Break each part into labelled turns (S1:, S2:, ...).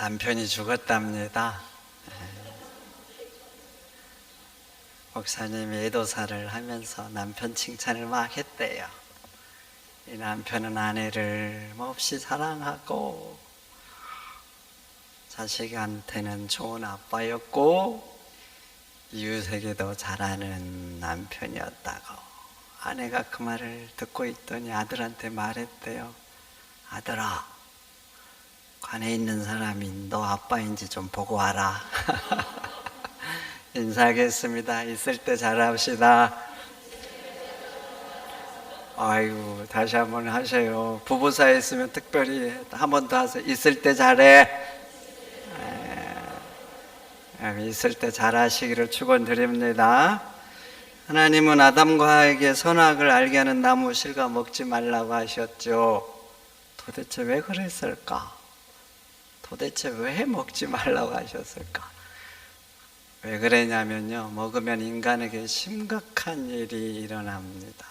S1: 남편이 죽었답니다. 목사님이 애도사를 하면서 남편 칭찬을 막 했대요. 이 남편은 아내를 몹시 사랑하고 자식한테는 좋은 아빠였고 이웃에게도 잘하는 남편이었다고. 아내가 그 말을 듣고 있더니 아들한테 말했대요. 아들아, 관에 있는 사람이 너 아빠인지 좀 보고 와라. 인사하겠습니다. 있을 때 잘합시다. 아이고, 다시 한번 하세요. 부부 사이에 있으면 특별히 한 번 더 하세요. 있을 때 잘해. 있을 때 잘하시기를 축원드립니다. 하나님은 아담과 하에게 선악을 알게 하는 나무 실과 먹지 말라고 하셨죠. 도대체 왜 그랬을까? 도대체 왜 먹지 말라고 하셨을까? 왜 그러냐면요, 먹으면 인간에게 심각한 일이 일어납니다.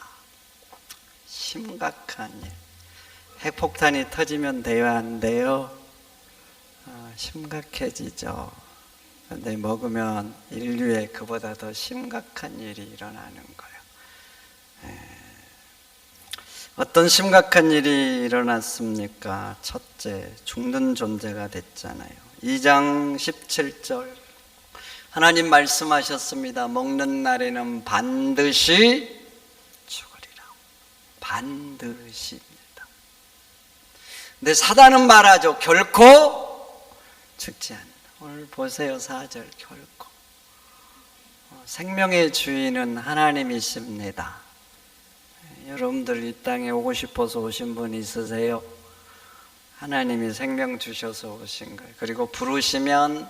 S1: 심각한 일. 핵폭탄이 터지면 돼요, 안 돼요? 심각해지죠. 그런데 먹으면 인류에 그보다 더 심각한 일이 일어나는 거예요. 어떤 심각한 일이 일어났습니까? 첫째, 죽는 존재가 됐잖아요. 2장 17절 하나님 말씀하셨습니다. 먹는 날에는 반드시 죽으리라. 반드시입니다. 근데 사단은 말하죠. 결코 죽지 않는다. 오늘 보세요. 4절 결코. 생명의 주인은 하나님이십니다. 여러분들 이 땅에 오고 싶어서 오신 분 있으세요? 하나님이 생명 주셔서 오신 거예요. 그리고 부르시면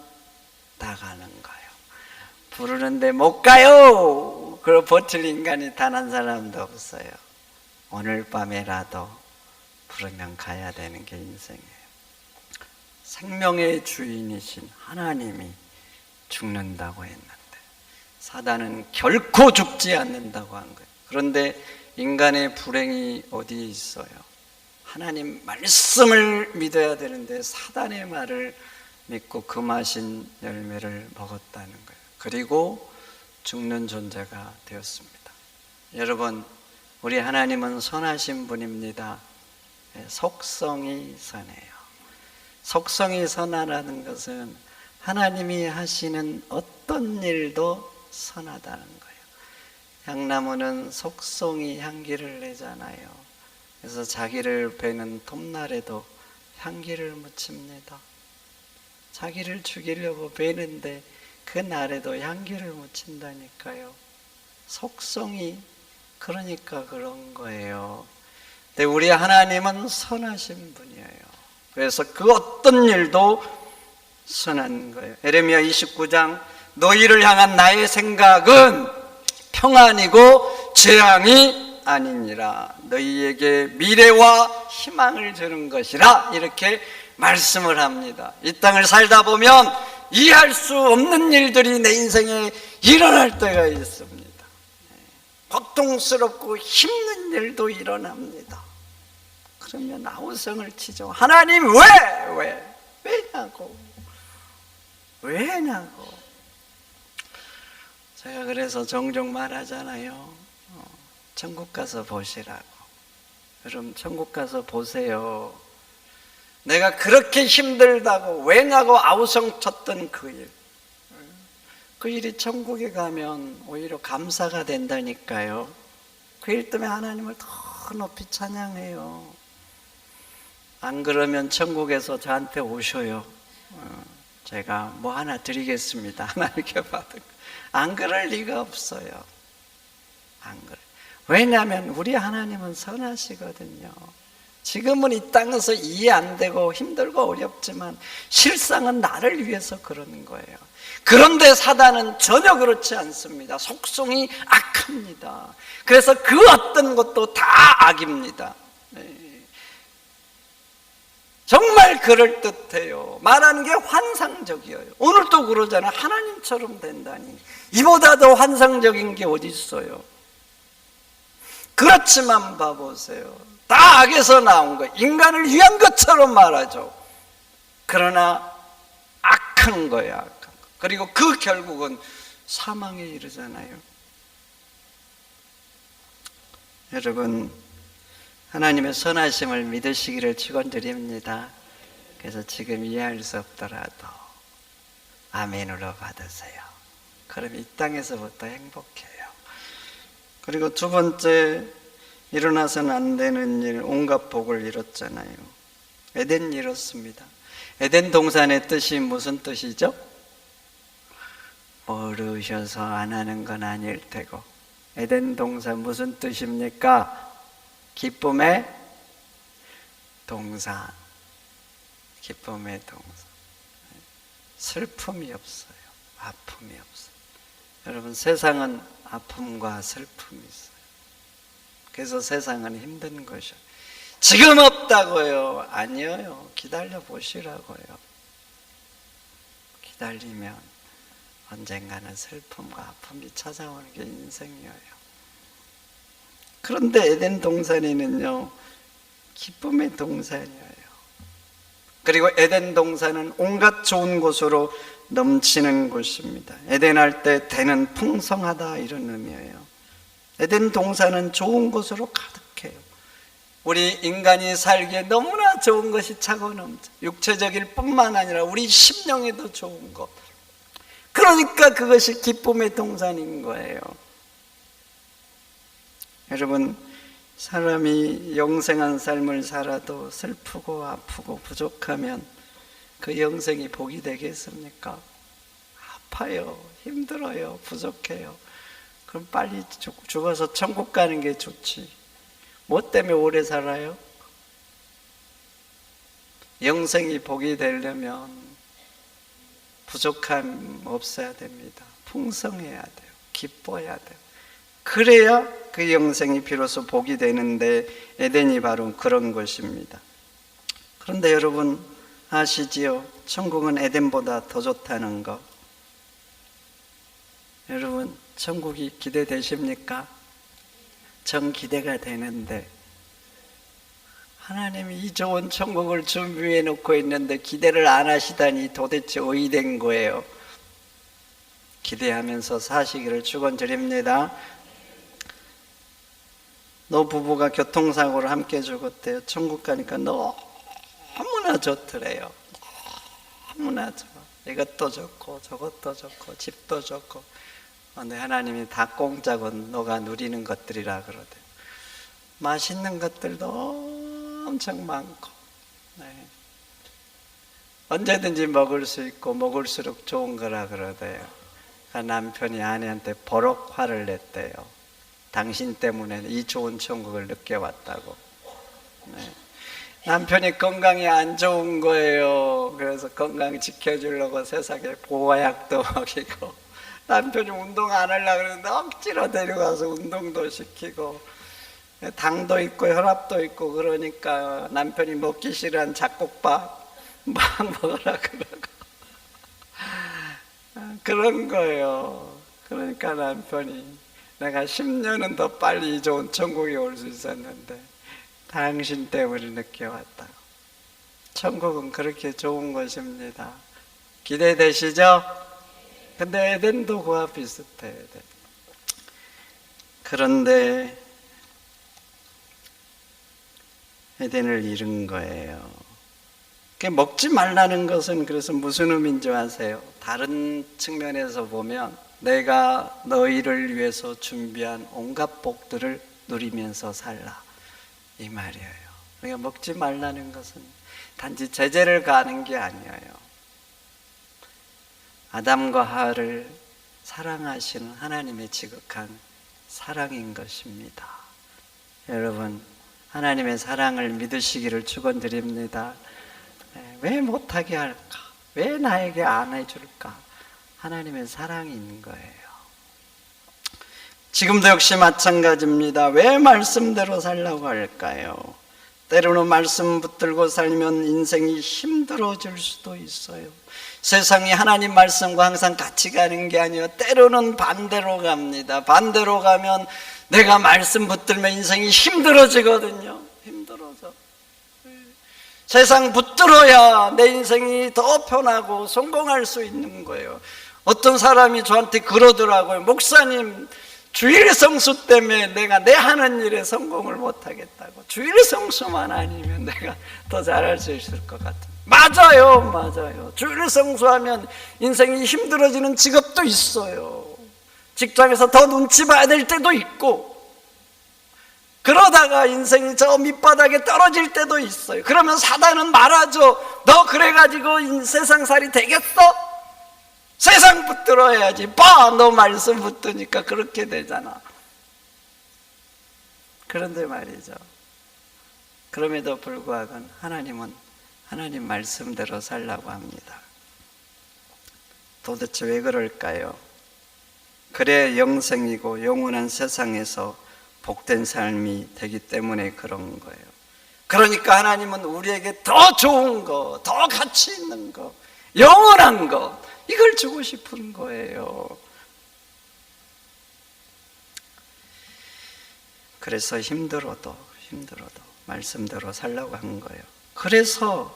S1: 나가는 거예요. 부르는데 못 가요. 그걸 버틸 인간이 단 한 사람도 없어요. 오늘 밤에라도 부르면 가야 되는 게 인생이에요. 생명의 주인이신 하나님이 죽는다고 했는데 사단은 결코 죽지 않는다고 한 거예요. 그런데 인간의 불행이 어디 있어요? 하나님 말씀을 믿어야 되는데 사단의 말을 믿고 금하신 열매를 먹었다는 거예요. 그리고 죽는 존재가 되었습니다. 여러분, 우리 하나님은 선하신 분입니다. 속성이 선해요. 속성이 선하라는 것은 하나님이 하시는 어떤 일도 선하다는 거예요. 향나무는 속성이 향기를 내잖아요. 그래서 자기를 베는 톱날에도 향기를 묻힙니다. 자기를 죽이려고 베는데 그 날에도 향기를 묻힌다니까요. 속성이 그러니까 그런 거예요. 근데 우리 하나님은 선하신 분이에요. 그래서 그 어떤 일도 선한 거예요. 에레미야 29장 너희를 향한 나의 생각은 평안이고 재앙이 아니니라. 너희에게 미래와 희망을 주는 것이라. 이렇게 말씀을 합니다. 이 땅을 살다 보면 이해할 수 없는 일들이 내 인생에 일어날 때가 있습니다. 고통스럽고 힘든 일도 일어납니다. 그러면 아우성을 치죠. 하나님 왜냐고. 제가 그래서 종종 말하잖아요. 천국 가서 보시라고. 여러분 천국 가서 보세요. 내가 그렇게 힘들다고 왜냐고 아우성 쳤던 그 일, 그 일이 천국에 가면 오히려 감사가 된다니까요. 그 일 때문에 하나님을 더 높이 찬양해요. 안 그러면 천국에서 저한테 오셔요. 제가 뭐 하나 드리겠습니다. 하나님께 받은 거. 안 그럴 리가 없어요. 안 그래. 왜냐하면 우리 하나님은 선하시거든요. 지금은 이 땅에서 이해 안 되고 힘들고 어렵지만 실상은 나를 위해서 그러는 거예요. 그런데 사단은 전혀 그렇지 않습니다. 속성이 악합니다. 그래서 그 어떤 것도 다 악입니다. 정말 그럴듯해요. 말하는 게 환상적이에요. 오늘도 그러잖아요. 하나님처럼 된다니. 이보다 더 환상적인 게 어디 있어요? 그렇지만 봐보세요. 다 악에서 나온 거예요. 인간을 위한 것처럼 말하죠. 그러나 악한 거예요, 악한 거. 그리고 그 결국은 사망에 이르잖아요. 여러분, 하나님의 선하심을 믿으시기를 축원드립니다. 그래서 지금 이해할 수 없더라도 아멘으로 받으세요. 그럼 이 땅에서부터 행복해요. 그리고 두 번째, 일어나서는 안 되는 일, 온갖 복을 이뤘잖아요. 에덴 이뤘습니다. 에덴 동산의 뜻이 무슨 뜻이죠? 모르셔서 안 하는 건 아닐 테고. 에덴 동산 무슨 뜻입니까? 기쁨의 동산. 기쁨의 동산. 슬픔이 없어요. 아픔이 없어요. 여러분, 세상은 아픔과 슬픔이 있어요. 그래서 세상은 힘든 것이요. 지금 없다고요? 아니에요. 기다려 보시라고요. 기다리면 언젠가는 슬픔과 아픔이 찾아오는 게 인생이에요. 그런데 에덴 동산에는요, 기쁨의 동산이에요. 그리고 에덴 동산은 온갖 좋은 곳으로 넘치는 곳입니다. 에덴할 때 대는 풍성하다, 이런 의미예요. 에덴 동산은 좋은 곳으로 가득해요. 우리 인간이 살기에 너무나 좋은 것이 차고 넘쳐. 육체적일 뿐만 아니라 우리 심령에도 좋은 것. 그러니까 그것이 기쁨의 동산인 거예요. 여러분, 사람이 영생한 삶을 살아도 슬프고 아프고 부족하면 그 영생이 복이 되겠습니까? 아파요, 힘들어요, 부족해요. 그럼 빨리 죽어서 천국 가는 게 좋지. 뭐 때문에 오래 살아요? 영생이 복이 되려면 부족함 없어야 됩니다. 풍성해야 돼요. 기뻐야 돼요. 그래야 그 영생이 비로소 복이 되는데 에덴이 바로 그런 것입니다. 그런데 여러분 아시지요? 천국은 에덴보다 더 좋다는 거. 여러분, 천국이 기대되십니까? 전 기대가 되는데 하나님이 이 좋은 천국을 준비해 놓고 있는데 기대를 안 하시다니 도대체 어이 된 거예요? 기대하면서 사시기를 축원드립니다. 너 부부가 교통사고로 함께 죽었대요. 천국 가니까 너무나 좋더래요. 너무나 좋아. 이것도 좋고 저것도 좋고 집도 좋고. 근데 하나님이 다 공짜고 너가 누리는 것들이라 그러대요. 맛있는 것들도 엄청 많고, 네. 언제든지 먹을 수 있고 먹을수록 좋은 거라 그러대요. 남편이 아내한테 버럭 화를 냈대요. 당신 때문에 이 좋은 천국을 늦게 왔다고. 네. 남편이 건강이 안 좋은 거예요. 그래서 건강 지켜주려고 세상에 보약도 먹이고, 남편이 운동 안 하려고 그러는데 억지로 데려가서 운동도 시키고, 당도 있고 혈압도 있고, 그러니까 남편이 먹기 싫어한 잡곡밥 막 먹으라 그러고 그런 거예요. 그러니까 남편이 내가 10년은 더 빨리 좋은 천국에 올 수 있었는데 당신 때문에 늦게 왔다고. 천국은 그렇게 좋은 것입니다. 기대되시죠? 근데 에덴도 그와 비슷해요. 그런데 에덴을 잃은 거예요. 먹지 말라는 것은 그래서 무슨 의미인 줄 아세요? 다른 측면에서 보면 내가 너희를 위해서 준비한 온갖 복들을 누리면서 살라, 이 말이에요. 그러니까 먹지 말라는 것은 단지 제재를 가하는 게 아니에요. 아담과 하와를 사랑하시는 하나님의 지극한 사랑인 것입니다. 여러분, 하나님의 사랑을 믿으시기를 축원드립니다. 왜 못하게 할까? 왜 나에게 안 해줄까? 하나님의 사랑이 있는 거예요. 지금도 역시 마찬가지입니다. 왜 말씀대로 살라고 할까요? 때로는 말씀 붙들고 살면 인생이 힘들어질 수도 있어요. 세상이 하나님 말씀과 항상 같이 가는 게 아니에요. 때로는 반대로 갑니다. 반대로 가면 내가 말씀 붙들면 인생이 힘들어지거든요. 힘들어져. 세상 붙들어야 내 인생이 더 편하고 성공할 수 있는 거예요. 어떤 사람이 저한테 그러더라고요. 목사님, 주일 성수 때문에 내가 내 하는 일에 성공을 못하겠다고. 주일 성수만 아니면 내가 더 잘할 수 있을 것 같아요. 맞아요. 주일 성수하면 인생이 힘들어지는 직업도 있어요. 직장에서 더 눈치 봐야 될 때도 있고, 그러다가 인생이 저 밑바닥에 떨어질 때도 있어요. 그러면 사단은 말하죠. 너 그래가지고 세상살이 되겠어? 세상 붙들어야지. 너 말씀 붙드니까 그렇게 되잖아. 그런데 말이죠, 그럼에도 불구하고 하나님은 하나님 말씀대로 살라고 합니다. 도대체 왜 그럴까요? 그래 영생이고 영원한 세상에서 복된 삶이 되기 때문에 그런 거예요. 그러니까 하나님은 우리에게 더 좋은 거, 더 가치 있는 거, 영원한 거, 이걸 주고 싶은 거예요. 그래서 힘들어도 말씀대로 살라고 한 거예요. 그래서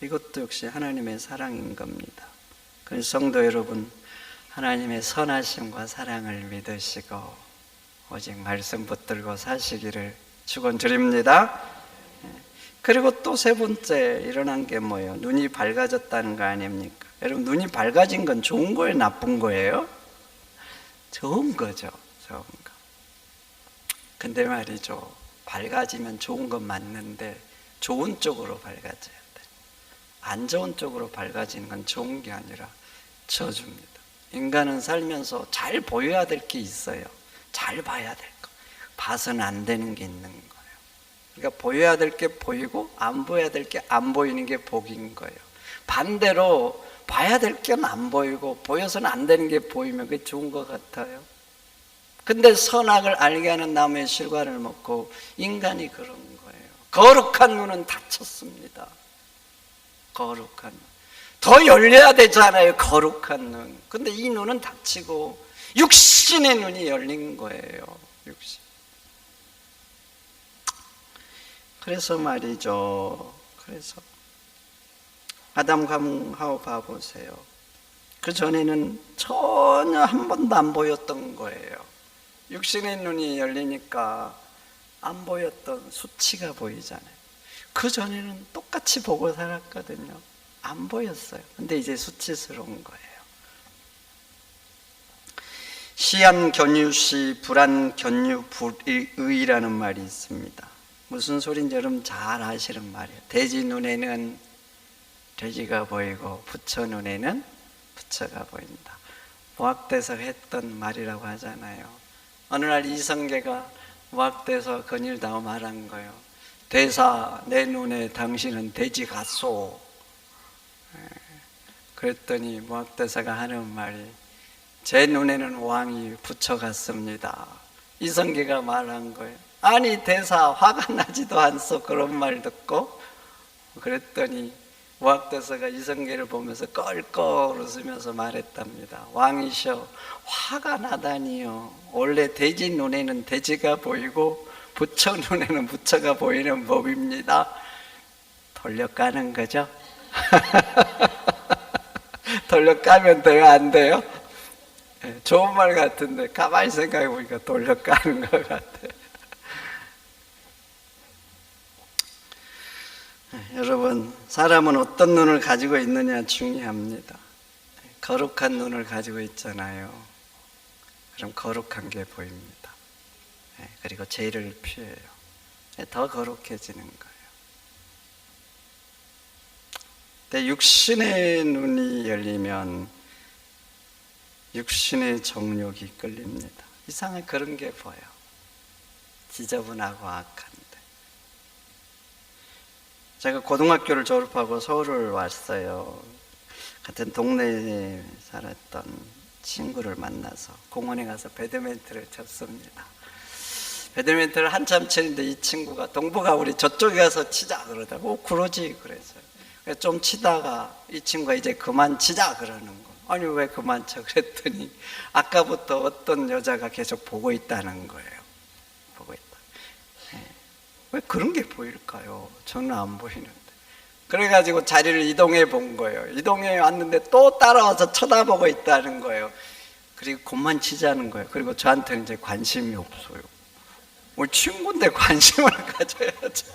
S1: 이것도 역시 하나님의 사랑인 겁니다. 그래서 성도 여러분, 하나님의 선하심과 사랑을 믿으시고 오직 말씀 붙들고 사시기를 축원드립니다. 그리고 또 세 번째 일어난 게 뭐예요? 눈이 밝아졌다는 거 아닙니까? 여러분, 눈이 밝아진 건 좋은 거예요, 나쁜 거예요? 좋은 거죠, 좋은 거. 근데 말이죠, 밝아지면 좋은 건 맞는데 좋은 쪽으로 밝아져야 돼. 안 좋은 쪽으로 밝아지는 건 좋은 게 아니라 저주입니다. 인간은 살면서 잘 보여야 될 게 있어요. 잘 봐야 될 거. 봐서는 안 되는 게 있는 거예요. 그러니까 보여야 될 게 보이고 안 보여야 될 게 안 보이는 게 복인 거예요. 반대로 봐야 될 게 안 보이고 보여서는 안 되는 게 보이면 그게 좋은 것 같아요. 근데 선악을 알게 하는 나무의 실과를 먹고 인간이 그런 거예요. 거룩한 눈은 닫혔습니다. 거룩한 눈. 더 열려야 되잖아요, 거룩한 눈. 근데 이 눈은 닫히고 육신의 눈이 열린 거예요. 육신. 그래서 말이죠, 그래서 아담과 하와 봐보세요. 그 전에는 전혀 한 번도 안 보였던 거예요. 육신의 눈이 열리니까 안 보였던 수치가 보이잖아요. 그 전에는 똑같이 보고 살았거든요. 안 보였어요. 근데 이제 수치스러운 거예요. 시한 견유시 불안 견유 불의라는 말이 있습니다. 무슨 소리인지 여러분 잘 아시는 말이에요. 돼지 눈에는 돼지가 보이고 부처 눈에는 부처가 보인다. 무학대에서 했던 말이라고 하잖아요. 어느 날 이성계가 무학대에서 건일다고 말한 거예요. 대사, 내 눈에 당신은 돼지 같소. 그랬더니 무학대사가 하는 말이, 제 눈에는 왕이 부처 같습니다. 이성계가 말한 거예요. 아니 대사, 화가 나지도 않소. 그런 말 듣고. 그랬더니 무학대사가 이성계를 보면서 껄껄 웃으면서 말했답니다. 왕이셔, 화가 나다니요. 원래 돼지 눈에는 돼지가 보이고 부처 눈에는 부처가 보이는 법입니다. 돌려까는 거죠? 돌려까면 돼요, 안 돼요? 좋은 말 같은데 가만히 생각해 보니까 돌려까는 것 같아요. 여러분, 사람은 어떤 눈을 가지고 있느냐 중요합니다. 거룩한 눈을 가지고 있잖아요. 그럼 거룩한 게 보입니다. 그리고 죄를 피해요. 더 거룩해지는 거예요. 근데 육신의 눈이 열리면 육신의 정욕이 끌립니다. 이상하게 그런 게 보여. 지저분하고 악한데. 제가 고등학교를 졸업하고 서울을 왔어요. 같은 동네에 살았던 친구를 만나서 공원에 가서 배드민턴을 쳤습니다. 배드민턴을 한참 치는데 이 친구가 동부가 우리 저쪽에 가서 치자 그러다고 그러지 그랬어요. 좀 치다가 이 친구가 이제 그만 치자 그러는 거. 아니 왜 그만 쳐? 그랬더니 아까부터 어떤 여자가 계속 보고 있다는 거예요. 보고 있다. 왜 그런 게 보일까요? 저는 안 보이는데. 그래가지고 자리를 이동해 본 거예요. 이동해 왔는데 또 따라와서 쳐다보고 있다는 거예요. 그리고 그만 치자는 거예요. 그리고 저한테는 이제 관심이 없어요. 우리 친구인데 관심을 가져야죠.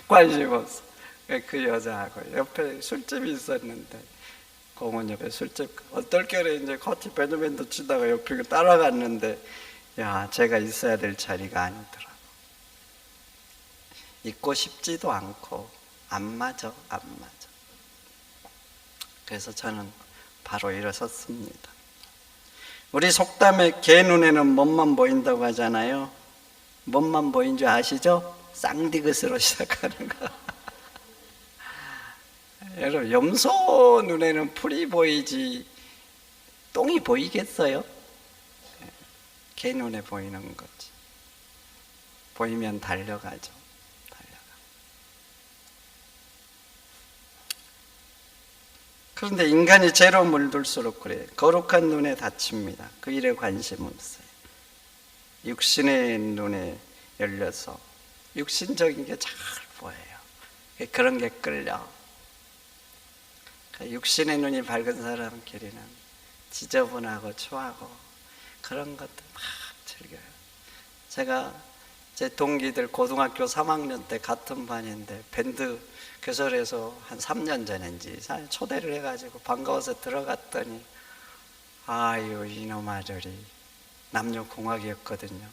S1: 관심 없어. 그 여자하고 옆에 술집이 있었는데 공원 옆에 술집 어떨결에 이제 같이 배드민턴 치다가 옆에 따라갔는데 야, 제가 있어야 될 자리가 아니더라고. 있고 싶지도 않고 안 맞아. 그래서 저는 바로 일어섰습니다. 우리 속담에 개 눈에는 몸만 보인다고 하잖아요. 몸만 보인 줄 아시죠? 쌍디귿으로 시작하는 거. 여러분, 염소 눈에는 풀이 보이지 똥이 보이겠어요? 개 눈에 보이는 거지. 보이면 달려가죠. 그런데 인간이 죄로 물들수록 그래요. 거룩한 눈에 닫힙니다. 그 일에 관심 없어요. 육신의 눈에 열려서 육신적인 게 잘 보여요. 그런 게 끌려. 육신의 눈이 밝은 사람끼리는 지저분하고 추하고 그런 것도 막 즐겨요. 제가 제 동기들 고등학교 3학년 때 같은 반인데 밴드 교설에서 한 3년 전인지 초대를 해가지고 반가워서 들어갔더니 아유 이놈 아들이 남녀공학이었거든요.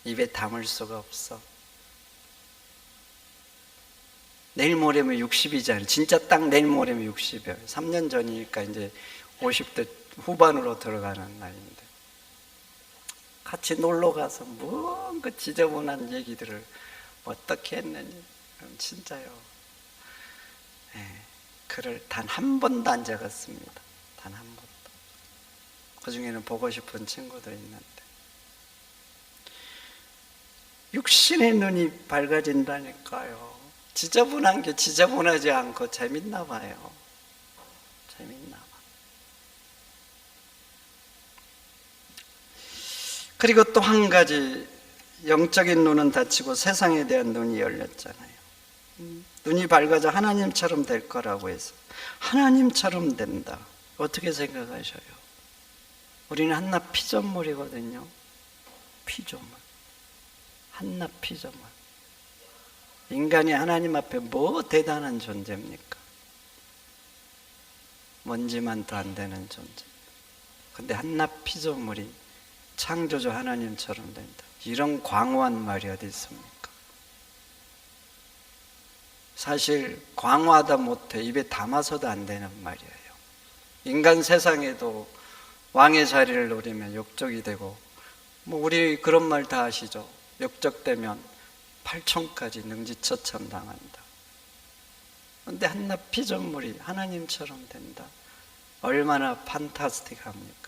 S1: 입에 담을 수가 없어. 내일 모레면 60이잖아요. 진짜 딱 내일 모레면 60이에요. 3년 전이니까 이제 50대 후반으로 들어가는 나이인데 같이 놀러 가서 뭔가 지저분한 얘기들을 어떻게 했느니 진짜요. 글을 단 한 번도 안 적었습니다. 단 한 번도. 그 중에는 보고 싶은 친구도 있는데 육신의 눈이 밝아진다니까요. 지저분한 게 지저분하지 않고 재밌나 봐요. 재밌나 봐. 그리고 또 한 가지, 영적인 눈은 닫히고 세상에 대한 눈이 열렸잖아요. 눈이 밝아져 하나님처럼 될 거라고 해서 하나님처럼 된다. 어떻게 생각하셔요? 우리는 한낱 피조물이거든요. 피조물. 한낱 피조물. 인간이 하나님 앞에 뭐 대단한 존재입니까? 먼지만도 안 되는 존재. 근데 한낱 피조물이 창조주 하나님처럼 된다. 이런 광활한 말이 어디 있습니까? 사실 광활하다 못해 입에 담아서도 안 되는 말이에요. 인간 세상에도 왕의 자리를 노리면 역적이 되고, 뭐 우리 그런 말 다 아시죠? 역적되면 8천까지 능지처참 당한다. 그런데 한낱 피조물이 하나님처럼 된다. 얼마나 판타스틱합니까?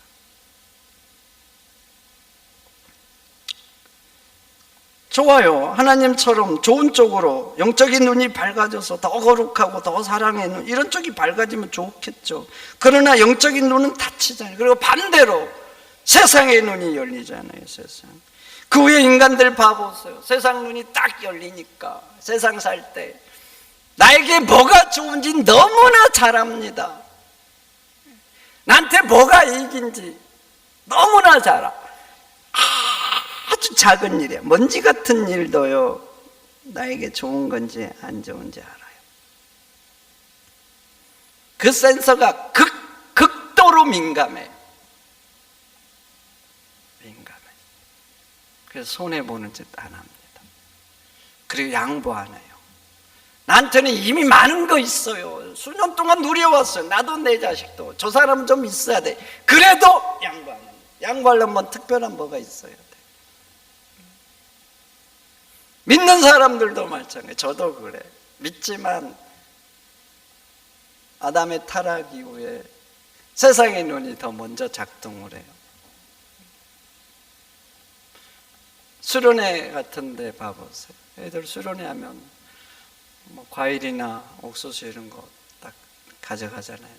S1: 좋아요. 하나님처럼 좋은 쪽으로 영적인 눈이 밝아져서 더 거룩하고 더 사랑의 눈, 이런 쪽이 밝아지면 좋겠죠. 그러나 영적인 눈은 닫히잖아요. 그리고 반대로 세상의 눈이 열리잖아요. 세상. 그 후에 인간들 봐보세요. 세상 눈이 딱 열리니까 세상 살 때 나에게 뭐가 좋은지 너무나 잘 압니다. 나한테 뭐가 이익인지 너무나 잘 알아. 아주 작은 일이야. 먼지 같은 일도요, 나에게 좋은 건지 안 좋은지 알아요. 그 센서가 극도로 민감해. 그래서 손해보는 짓 안 합니다. 그리고 양보 안 해요. 나한테는 이미 많은 거 있어요. 수년 동안 누려왔어요. 나도 내 자식도. 저 사람 좀 있어야 돼. 그래도 양보 안 해요. 양보하려면 특별한 뭐가 있어야 돼. 믿는 사람들도 마찬가지예요. 저도 그래. 믿지만 아담의 타락 이후에 세상의 눈이 더 먼저 작동을 해요. 수련회 같은 데 봐보세요. 애들 수련회 하면 뭐 과일이나 옥수수 이런 거 딱 가져가잖아요.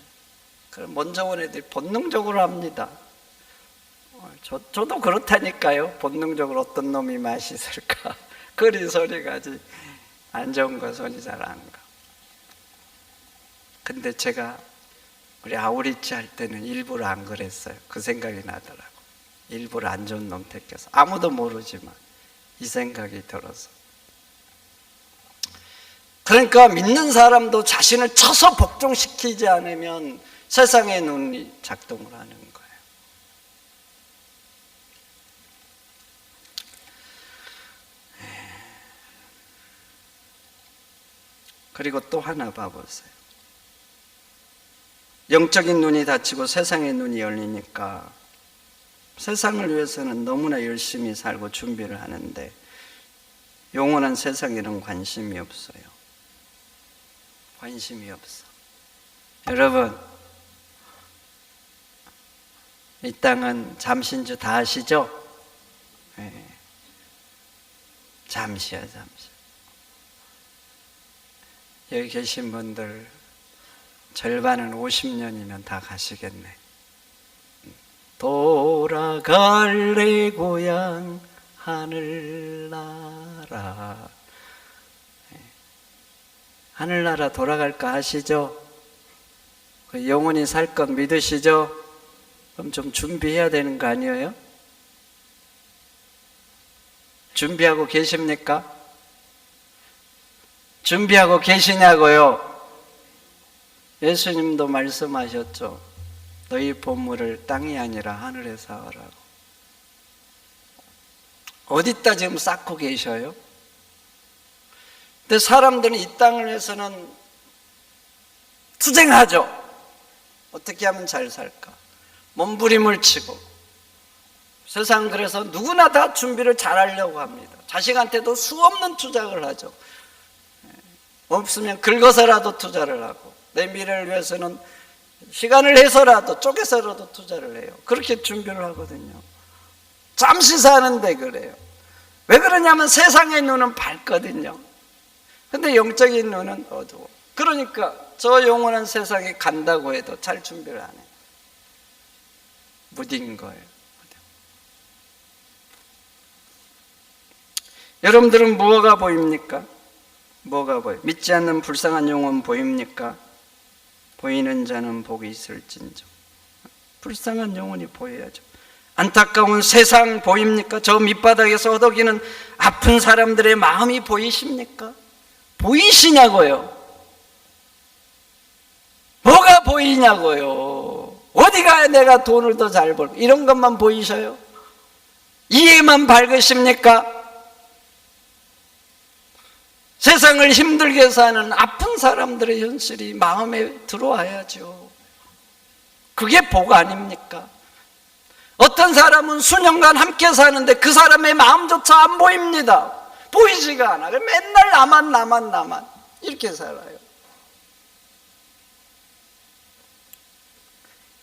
S1: 그럼 먼저 온 애들이 본능적으로 합니다. 저도 그렇다니까요. 본능적으로 어떤 놈이 맛있을까? 그리 소리 가지. 안 좋은 거 손이 잘 안 가. 근데 제가 우리 아우리치 할 때는 일부러 안 그랬어요. 그 생각이 나더라고. 일부러 안 좋은 놈 택해서. 아무도 모르지만 이 생각이 들어서. 그러니까 믿는 사람도 자신을 쳐서 복종시키지 않으면 세상의 눈이 작동을 하는 거예요. 그리고 또 하나 봐보세요. 영적인 눈이 닫히고 세상의 눈이 열리니까 세상을 위해서는 너무나 열심히 살고 준비를 하는데 영원한 세상에는 관심이 없어요. 관심이 없어. 여러분, 이 땅은 잠시인 줄 다 아시죠? 네. 잠시야, 잠시. 여기 계신 분들 절반은 50년이면 다 가시겠네. 돌아갈래 고향 하늘나라. 하늘나라 돌아갈까 아시죠? 영원히 살 것 믿으시죠? 그럼 좀 준비해야 되는 거 아니에요? 준비하고 계십니까? 준비하고 계시냐고요? 예수님도 말씀하셨죠. 너희 보물을 땅이 아니라 하늘에서 하라고. 어디다 지금 쌓고 계셔요? 근데 사람들은 이 땅을 위해서는 투쟁하죠. 어떻게 하면 잘 살까? 몸부림을 치고. 세상 그래서 누구나 다 준비를 잘 하려고 합니다. 자식한테도 수없는 투자를 하죠. 없으면 긁어서라도 투자를 하고, 내 미래를 위해서는 시간을 해서라도 쪼개서라도 투자를 해요. 그렇게 준비를 하거든요. 잠시 사는데 그래요. 왜 그러냐면 세상의 눈은 밝거든요. 근데 영적인 눈은 어두워. 그러니까 저 영원한 세상에 간다고 해도 잘 준비를 안 해요. 무딘 거예요. 여러분들은 뭐가 보입니까? 뭐가 보여요? 믿지 않는 불쌍한 영혼 보입니까? 보이는 자는 복이 있을진저. 불쌍한 영혼이 보여야죠. 안타까운 세상 보입니까? 저 밑바닥에서 허덕이는 아픈 사람들의 마음이 보이십니까? 보이시냐고요? 뭐가 보이냐고요? 어디 가야 내가 돈을 더 잘 벌까? 이런 것만 보이셔요? 이해만 밝으십니까? 세상을 힘들게 사는 아픈 사람들의 현실이 마음에 들어와야죠. 그게 복 아닙니까? 어떤 사람은 수년간 함께 사는데 그 사람의 마음조차 안 보입니다. 보이지가 않아. 맨날 나만 이렇게 살아요.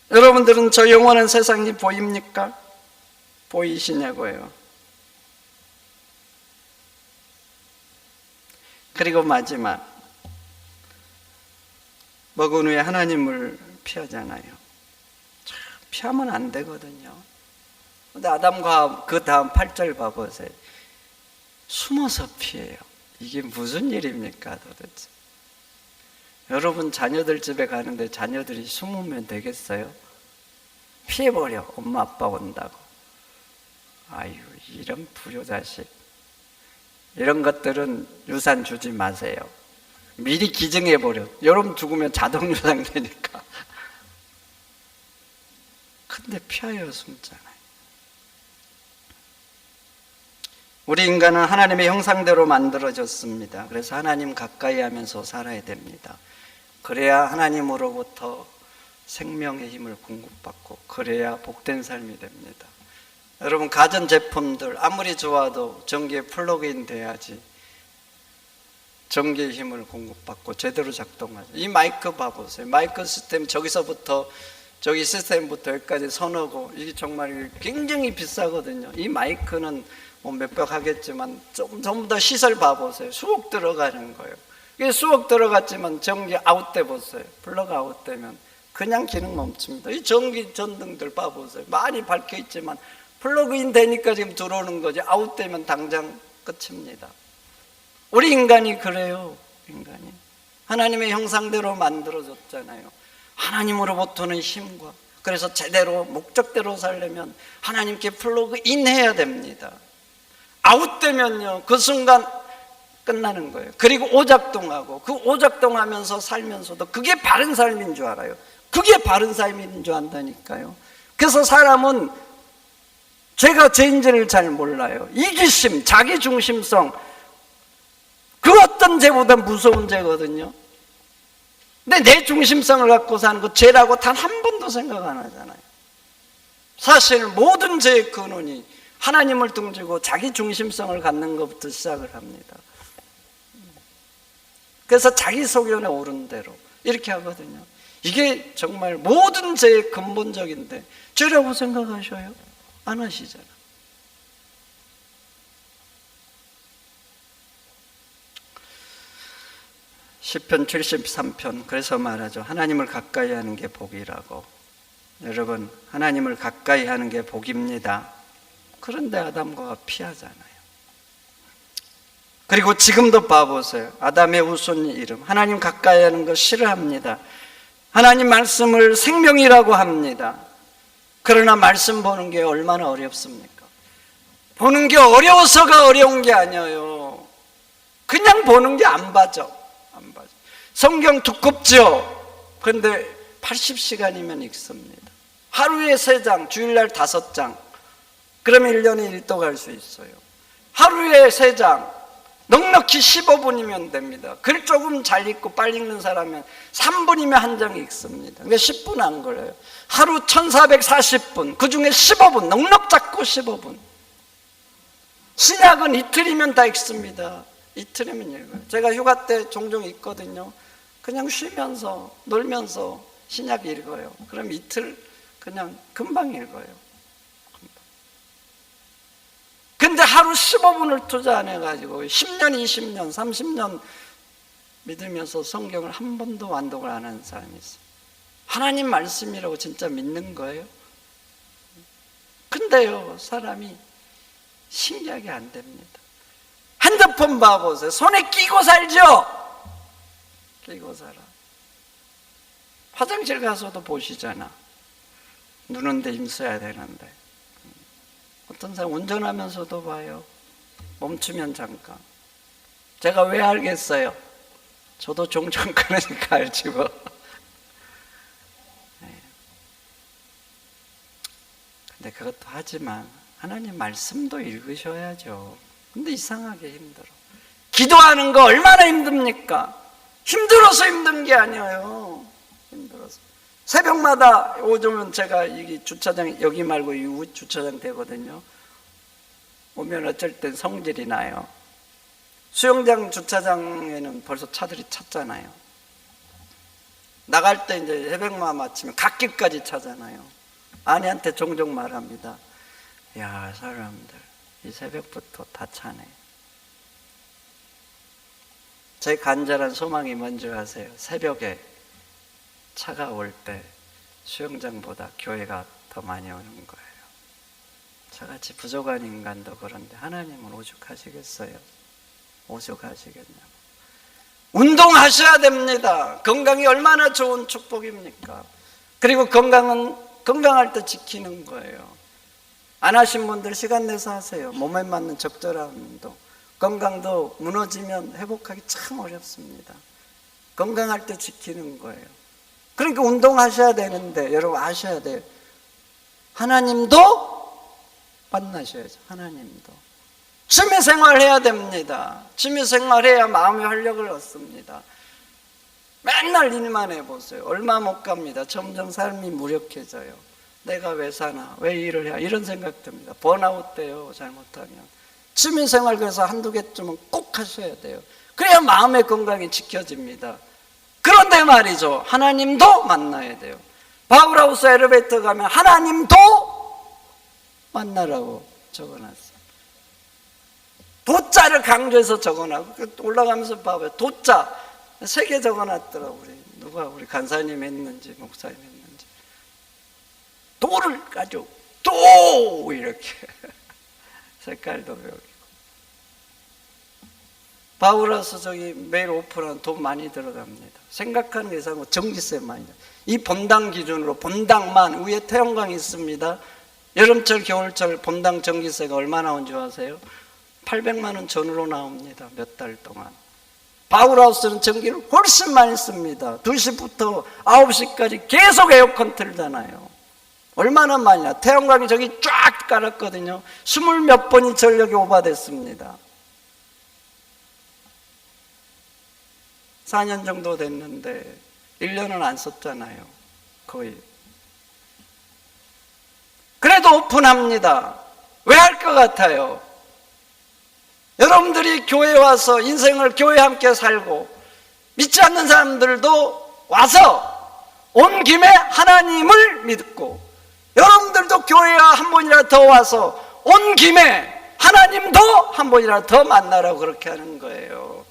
S1: 여러분들은 저 영원한 세상이 보입니까? 보이시냐고요? 그리고 마지막, 먹은 후에 하나님을 피하잖아요. 피하면 안 되거든요. 근데 아담과 그 다음 8절 봐보세요. 숨어서 피해요. 이게 무슨 일입니까 도대체? 여러분 자녀들 집에 가는데 자녀들이 숨으면 되겠어요? 피해버려. 엄마 아빠 온다고. 아유, 이런 불효자식. 이런 것들은 유산 주지 마세요. 미리 기증해버려. 여러분 죽으면 자동 유산 되니까. 근데 피하여 숨잖아요. 우리 인간은 하나님의 형상대로 만들어졌습니다. 그래서 하나님 가까이 하면서 살아야 됩니다. 그래야 하나님으로부터 생명의 힘을 공급받고 그래야 복된 삶이 됩니다. 여러분 가전제품들 아무리 좋아도 전기에 플러그인 돼야지 전기의 힘을 공급받고 제대로 작동하죠. 이 마이크 봐보세요. 마이크 시스템 저기서부터 저기 시스템부터 여기까지 선하고 이게 정말 굉장히 비싸거든요. 이 마이크는 뭐 몇백 하겠지만 전부 다 시설 봐보세요. 수억 들어가는 거예요. 이게 수억 들어갔지만 전기 아웃돼 보세요. 플러그 아웃되면 그냥 기능 멈춥니다. 이 전기 전등들 봐보세요. 많이 밝혀 있지만 플러그인 되니까 지금 들어오는 거지 아웃되면 당장 끝입니다. 우리 인간이 그래요. 인간이 하나님의 형상대로 만들어졌잖아요. 하나님으로부터는 힘과, 그래서 제대로 목적대로 살려면 하나님께 플러그인 해야 됩니다. 아웃되면요 그 순간 끝나는 거예요. 그리고 오작동하고, 그 오작동하면서 살면서도 그게 바른 삶인 줄 알아요. 그게 바른 삶인 줄 안다니까요. 그래서 사람은 죄가 죄인지를 잘 몰라요. 이기심, 자기중심성, 그 어떤 죄보다 무서운 죄거든요. 근데 내 중심성을 갖고 사는 거 죄라고 단 한 번도 생각 안 하잖아요. 사실 모든 죄의 근원이 하나님을 등지고 자기 중심성을 갖는 것부터 시작을 합니다. 그래서 자기 소견에 오른 대로 이렇게 하거든요. 이게 정말 모든 죄의 근본적인데 죄라고 생각하셔요? 안 하시잖아. 시편 73편 그래서 말하죠. 하나님을 가까이 하는 게 복이라고. 여러분, 하나님을 가까이 하는 게 복입니다. 그런데 아담과 피하잖아요. 그리고 지금도 봐보세요. 아담의 우선 이름, 하나님 가까이 하는 거 싫어합니다. 하나님 말씀을 생명이라고 합니다. 그러나 말씀 보는 게 얼마나 어렵습니까? 보는 게 어려워서가 어려운 게 아니에요. 그냥 보는 게 안 봐져. 안 봐져. 성경 두껍죠? 그런데 80시간이면 읽습니다. 하루에 3장, 주일날 5장. 그러면 1년에 1도 갈 수 있어요. 하루에 3장, 넉넉히 15분이면 됩니다. 글 조금 잘 읽고 빨리 읽는 사람은 3분이면 한 장 읽습니다. 그러니까 10분 안 걸려요. 하루 1440분, 그 중에 15분, 넉넉 잡고 15분. 신약은 이틀이면 다 읽습니다. 이틀이면 읽어요. 제가 휴가 때 종종 읽거든요. 그냥 쉬면서, 놀면서 신약 읽어요. 그럼 이틀 그냥 금방 읽어요. 근데 하루 15분을 투자 안 해가지고 10년, 20년, 30년 믿으면서 성경을 한 번도 완독을 안 하는 사람이 있어요. 하나님 말씀이라고 진짜 믿는 거예요? 근데요, 사람이 신기하게 안 됩니다. 핸드폰 봐보세요. 손에 끼고 살죠? 끼고 살아. 화장실 가서도 보시잖아. 누는데 힘써야 되는데. 어떤 사람 운전하면서도 봐요. 멈추면 잠깐. 제가 왜 알겠어요? 저도 종종 그러니까 알지 뭐. 근데 그것도 하지만 하나님 말씀도 읽으셔야죠. 근데 이상하게 힘들어. 기도하는 거 얼마나 힘듭니까? 힘들어서 힘든 게 아니에요. 힘들어서. 새벽마다 오면 제가 이 주차장, 여기 말고 이 주차장 되거든요. 오면 어쩔 땐 성질이 나요. 수영장 주차장에는 벌써 차들이 찼잖아요. 나갈 때 이제 새벽마다 마치면 갓길까지 차잖아요. 아내한테 종종 말합니다. 야, 사람들 이 새벽부터 다 차네. 제 간절한 소망이 뭔지 아세요? 새벽에 차가 올 때 수영장보다 교회가 더 많이 오는 거예요. 저같이 부족한 인간도 그런데 하나님은 오죽하시겠어요? 오죽하시겠냐고. 운동하셔야 됩니다. 건강이 얼마나 좋은 축복입니까? 그리고 건강할 때 지키는 거예요. 안 하신 분들 시간 내서 하세요. 몸에 맞는 적절한 운동. 건강도 무너지면 회복하기 참 어렵습니다. 건강할 때 지키는 거예요. 그러니까 운동하셔야 되는데 여러분 아셔야 돼요. 하나님도 만나셔야죠. 하나님도. 취미생활 해야 됩니다. 취미생활 해야 마음의 활력을 얻습니다. 맨날 일만 해보세요. 얼마 못 갑니다. 점점 삶이 무력해져요. 내가 왜 사나? 왜 일을 해야? 이런 생각 듭니다. 번아웃 돼요. 잘못하면. 취미생활 그래서 한두 개쯤은 꼭 하셔야 돼요. 그래야 마음의 건강이 지켜집니다. 그런데 말이죠. 하나님도 만나야 돼요. 바울하우스 엘리베이터 가면 하나님도 만나라고 적어놨어요. 도자를 강조해서 적어놨고 올라가면서 봐봐요. 도자 3개 적어놨더라고요. 우리 간사님 했는지 목사님 했는지. 도를 가지고 도 이렇게 색깔도 배우고. 바울하우스 저기 매일 오픈하는 돈 많이 들어갑니다. 생각하는 이상으로 전기세 많이 들어요. 이 본당 기준으로 본당만 위에 태양광이 있습니다. 여름철 겨울철 본당 전기세가 얼마 나온 줄 아세요? 800만 원 전후로 나옵니다. 몇 달 동안. 바울하우스는 전기를 훨씬 많이 씁니다. 2시부터 9시까지 계속 에어컨 틀잖아요. 얼마나 많이냐. 태양광이 저기 쫙 깔았거든요. 20몇 번이 전력이 오버됐습니다. 4년 정도 됐는데 1년은 안 썼잖아요. 거의. 그래도 오픈합니다. 왜 할 것 같아요? 여러분들이 교회에 와서 인생을 교회에 함께 살고 믿지 않는 사람들도 와서 온 김에 하나님을 믿고 여러분들도 교회에 한 번이라도 더 와서 온 김에 하나님도 한 번이라도 더 만나라고 그렇게 하는 거예요.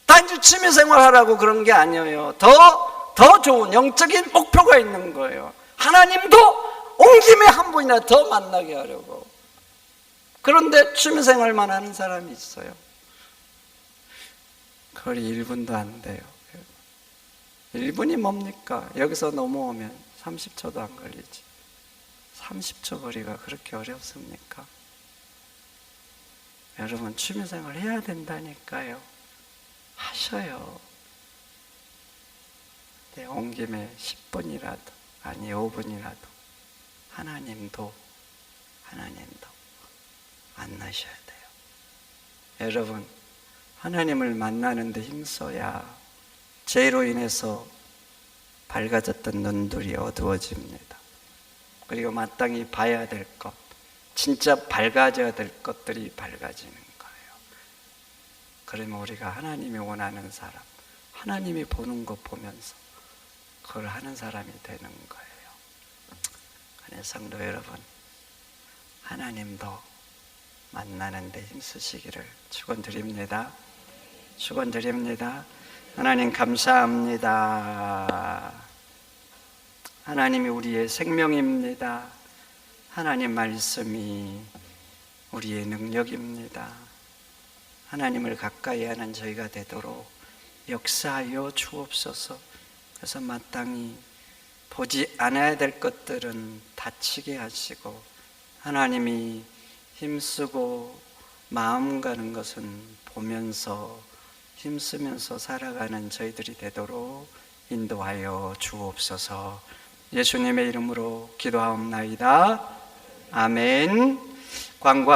S1: 단지 취미생활 하라고 그런 게 아니에요. 더 좋은 영적인 목표가 있는 거예요. 하나님도 온 김에 한 번이라도 더 만나게 하려고. 그런데 취미생활만 하는 사람이 있어요. 거의 1분도 안 돼요. 1분이 뭡니까? 여기서 넘어오면 30초도 안 걸리지. 30초 거리가 그렇게 어렵습니까? 여러분 취미생활 해야 된다니까요. 하셔요. 네, 온 김에 10분이라도 아니 5분이라도 하나님도 만나셔야 돼요. 여러분 하나님을 만나는 데 힘써야 죄로 인해서 밝아졌던 눈들이 어두워집니다. 그리고 마땅히 봐야 될 것, 진짜 밝아져야 될 것들이 밝아지는 거예요. 그러면 우리가 하나님이 원하는 사람, 하나님이 보는 것 보면서 그걸 하는 사람이 되는 거예요. 그래서 성도 여러분, 하나님도 만나는 데 힘쓰시기를 축원드립니다. 축원드립니다. 하나님 감사합니다. 하나님이 우리의 생명입니다. 하나님 말씀이 우리의 능력입니다. 하나님을 가까이 하는 저희가 되도록 역사하여 주옵소서. 그래서 마땅히 보지 않아야 될 것들은 다치게 하시고 하나님이 힘쓰고 마음 가는 것은 보면서 힘쓰면서 살아가는 저희들이 되도록 인도하여 주옵소서. 예수님의 이름으로 기도하옵나이다. 아멘. 광고